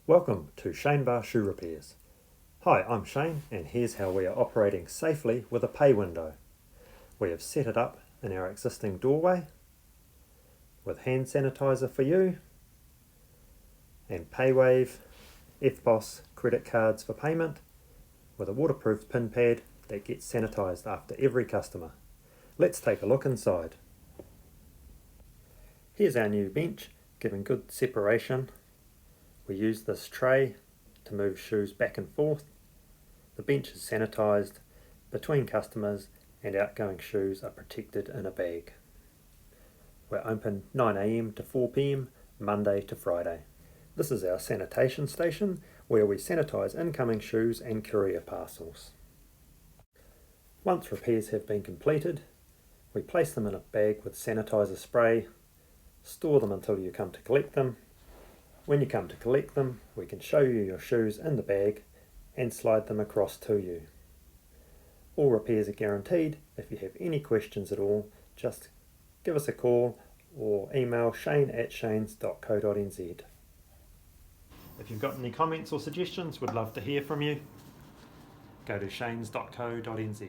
Welcome to Shane Barr Shoe Repairs. Hi, I'm Shane and here's how we are operating safely with a pay window. We have set it up in our existing doorway with hand sanitizer for you and PayWave FBOS credit cards for payment with a waterproof pin pad that gets sanitized after every customer. Let's take a look inside. Here's our new bench, giving good separation. We use this tray to move shoes back and forth. The bench is sanitised. Between customers and outgoing shoes are protected in a bag. We're open 9 AM to 4 PM, Monday to Friday. This is our sanitation station where we sanitise incoming shoes and courier parcels. Once repairs have been completed, we place them in a bag with sanitizer spray, store them until you come to collect them. When you come to collect them, we can show you your shoes in the bag and slide them across to you. All repairs are guaranteed. If you have any questions at all, just give us a call or email shane@shanes.co.nz. If you've got any comments or suggestions, we'd love to hear from you. Go to shanes.co.nz.